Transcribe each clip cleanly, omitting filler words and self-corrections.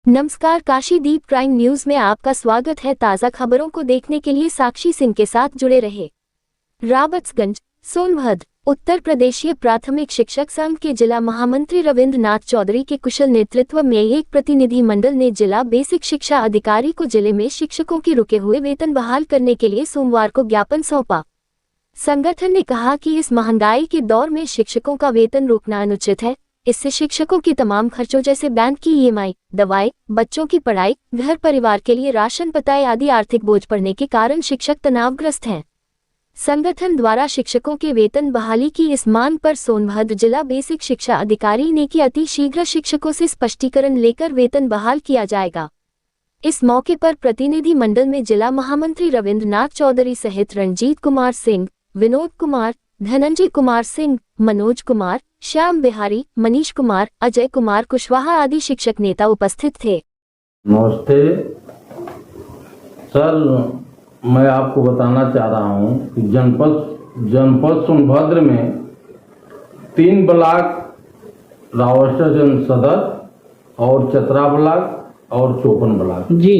नमस्कार, काशीदीप prime news में आपका स्वागत है। ताज़ा खबरों को देखने के लिए साक्षी सिंह के साथ जुड़े रहे। राबर्ट्सगंज, सोनभद्र। उत्तर प्रदेशीय प्राथमिक शिक्षक संघ के जिला महामंत्री रविंद्र नाथ चौधरी के कुशल नेतृत्व में एक प्रतिनिधि मंडल ने जिला बेसिक शिक्षा अधिकारी को जिले में शिक्षकों की रुके हुए वेतन बहाल करने के लिए सोमवार को ज्ञापन सौंपा। संगठन ने कहा कि इस महंगाई के दौर में शिक्षकों का वेतन रोकना अनुचित है। इससे शिक्षकों की तमाम खर्चों जैसे बैंक की ईएमआई, दवाई, बच्चों की पढ़ाई, घर परिवार के लिए राशन पताए आदि आर्थिक बोझ पड़ने के कारण शिक्षक तनावग्रस्त हैं। संगठन द्वारा शिक्षकों के वेतन बहाली की इस मांग पर सोनभद्र जिला बेसिक शिक्षा अधिकारी ने कि अति शीघ्र शिक्षकों से स्पष्टीकरण लेकर वेतन बहाल किया जाएगा। इस मौके पर प्रतिनिधि मंडल में जिला महामंत्री रविंद्र नाथ चौधरी सहित रणजीत कुमार सिंह, विनोद कुमार, धनंजय कुमार सिंह, मनोज कुमार, श्याम बिहारी, मनीष कुमार, अजय कुमार कुशवाहा आदि शिक्षक नेता उपस्थित थे। नमस्ते सर, मैं आपको बताना चाह रहा हूं कि जनपद सोनभद्र में 3 ब्लॉक रावस्टगंज सदर और चतरा ब्लॉक और चौपन ब्लॉक जी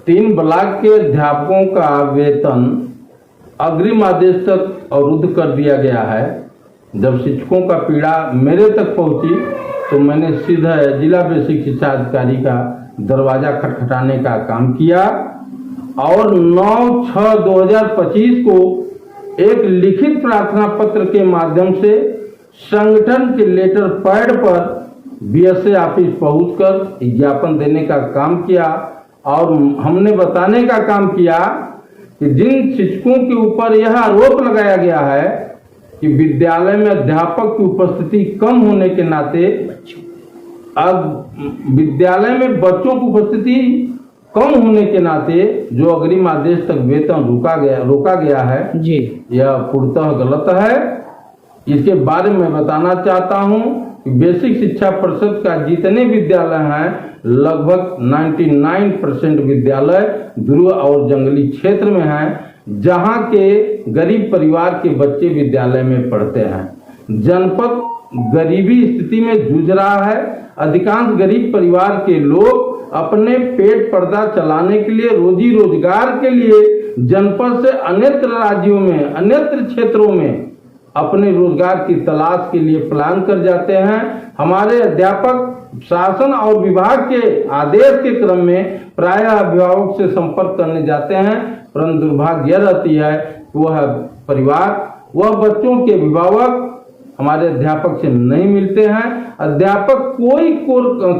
3 ब्लॉक के अध्यापकों का वेतन अग्रिम आदेश तक अवरुद्ध कर दिया गया है। जब शिक्षकों का पीड़ा मेरे तक पहुंची तो मैंने सीधा जिला बेसिक शिक्षा अधिकारी का दरवाजा खटखटाने का काम किया और 9/6/2025 को एक लिखित प्रार्थना पत्र के माध्यम से संगठन के लेटर पैड पर बीएसए ऑफिस पहुंचकर ज्ञापन देने का काम किया और हमने बताने का काम किया कि जिन शिक्षकों के ऊपर यह आरोप लगाया गया है कि विद्यालय में अध्यापक की उपस्थिति कम होने के नाते अब विद्यालय में बच्चों की उपस्थिति कम होने के नाते जो अग्रिम आदेश तक वेतन रोका गया है जी, यह पूर्णतः गलत है। इसके बारे में बताना चाहता हूं कि बेसिक शिक्षा परिषद का जितने विद्यालय हैं लगभग 99% विद्यालय ध्रुव और जंगली क्षेत्र में हैं, जहां के गरीब परिवार के बच्चे विद्यालय में पढ़ते हैं। जनपद गरीबी स्थिति में जूझ रहा है। अधिकांश गरीब परिवार के लोग अपने पेट पर्दा चलाने के लिए, रोजी रोजगार के लिए जनपद से अन्यत्र राज्यों में, अन्यत्र क्षेत्रों में अपने रोजगार की तलाश के लिए प्लान कर जाते हैं। हमारे अध्यापक शासन और विभाग के आदेश के क्रम में प्रायः अभिभावक से संपर्क करने जाते हैं, परंतु दुर्भाग्य यह रहती है कि वह परिवार, वह बच्चों के अभिभावक हमारे अध्यापक से नहीं मिलते हैं। अध्यापक कोई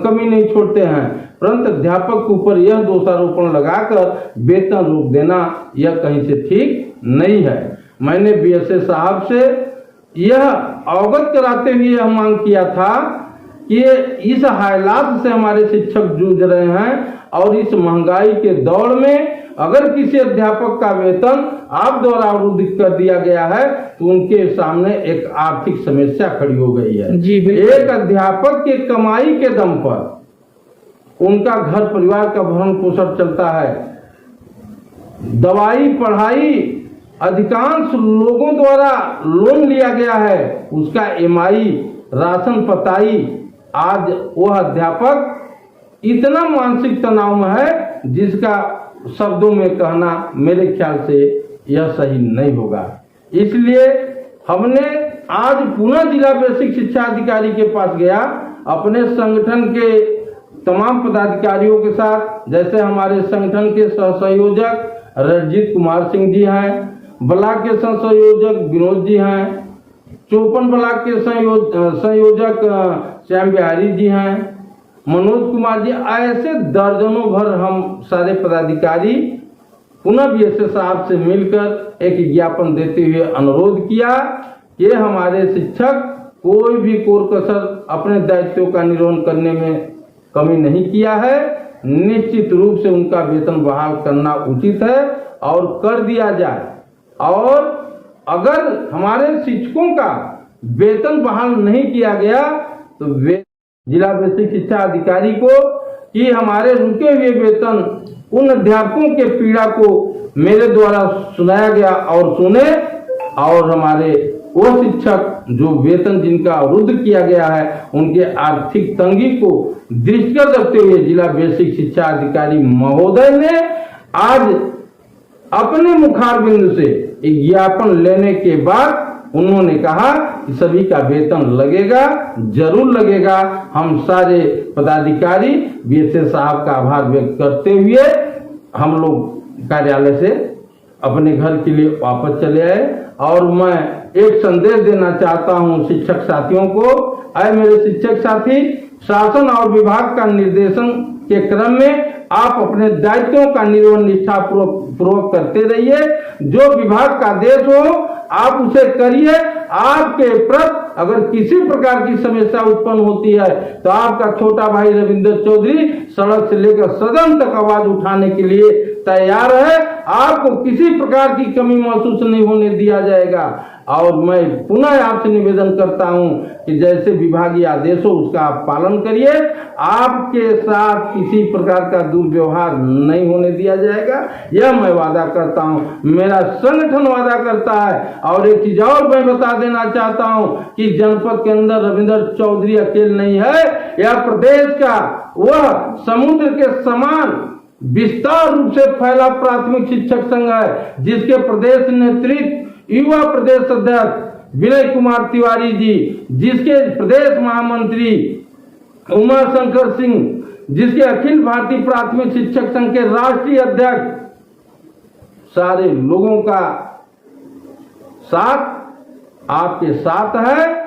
कमी नहीं छोड़ते हैं, परंतु अध्यापक के ऊपर यह दोषारोपण लगाकर वेतन रोक देना यह कहीं से ठीक नहीं है। मैंने बीएसए साहब से यह अवगत कराते हुए यह मांग किया था कि इस हालात से हमारे शिक्षक जूझ रहे हैं और इस महंगाई के दौर में अगर किसी अध्यापक का वेतन आप द्वारा अवरुद्ध कर दिया गया है तो उनके सामने एक आर्थिक समस्या खड़ी हो गई है। जी, एक अध्यापक के कमाई के दम पर उनका घर परिवार का भरण पोषण चलता है। दवाई, पढ़ाई अधिकांश लोगों द्वारा लोन लिया गया है, उसका ईएमआई, राशन पताई। आज वह अध्यापक इतना मानसिक तनाव में है जिसका शब्दों में कहना मेरे ख्याल से यह सही नहीं होगा। इसलिए हमने आज पुनः जिला बेसिक शिक्षा अधिकारी के पास गया, अपने संगठन के तमाम पदाधिकारियों के साथ, जैसे हमारे संगठन के सहसंयोजक रणजीत कुमार सिंह जी हैं, ब्लॉक के संयोजक विनोद जी हैं, चौपन ब्लॉक के संयोजक श्याम बिहारी जी हैं, मनोज कुमार जी, ऐसे दर्जनों भर हम सारे पदाधिकारी पुनः बीएसए साहब से मिलकर एक ज्ञापन देते हुए अनुरोध किया कि हमारे शिक्षक कोई भी कोर कसर अपने दायित्वों का निर्वहन करने में कमी नहीं किया है। निश्चित रूप से उनका वेतन बहाल करना उचित है और कर दिया जाए। और अगर हमारे शिक्षकों का वेतन बहाल नहीं किया गया तो जिला बेसिक शिक्षा अधिकारी को कि हमारे रुके हुए वेतन उन अध्यापकों के पीड़ा को मेरे द्वारा सुनाया गया और सुने और हमारे वो शिक्षक जो वेतन जिनका अवरुद्ध किया गया है उनके आर्थिक तंगी को दृष्टिगत रखते हुए जिला बेसिक शिक्षा अधिकारी महोदय ने आज अपने मुखार बिंदु से ज्ञापन लेने के बाद उन्होंने कहा कि सभी का वेतन लगेगा, जरूर लगेगा। हम सारे पदाधिकारी बीएसए साहब का आभार व्यक्त करते हुए हम लोग कार्यालय से अपने घर के लिए वापस चले आए। और मैं एक संदेश देना चाहता हूं शिक्षक साथियों को। आए मेरे शिक्षक साथी, शासन और विभाग का निर्देशन के क्रम में आप अपने दायित्वों का निर्वहन निष्ठापूर्वक करते रहिए। जो विभाग का आदेश हो आप उसे करिए। आपके प्रति अगर किसी प्रकार की समस्या उत्पन्न होती है तो आपका छोटा भाई रविंद्र चौधरी सड़क से लेकर सदन तक आवाज उठाने के लिए तैयार है। आपको किसी प्रकार की कमी महसूस नहीं होने दिया जाएगा। और मैं पुनः आपसे निवेदन करता हूं कि जैसे विभागीय आदेश हो उसका आप पालन करिए। आपके साथ किसी प्रकार का दुर्व्यवहार नहीं होने दिया जाएगा, यह मैं वादा करता हूं, मेरा संगठन वादा करता है। और एक चीज और मैं बता देना चाहता हूं कि जनपद के अंदर रविंद्र चौधरी अकेले नहीं है, यह प्रदेश का वह समुद्र के समान विस्तार रूप से फैला प्राथमिक शिक्षक संघ है जिसके प्रदेश नेतृत्व युवा प्रदेश अध्यक्ष विनय कुमार तिवारी जी, जिसके प्रदेश महामंत्री उमा शंकर सिंह, जिसके अखिल भारतीय प्राथमिक शिक्षक संघ के राष्ट्रीय अध्यक्ष, सारे लोगों का साथ आपके साथ है।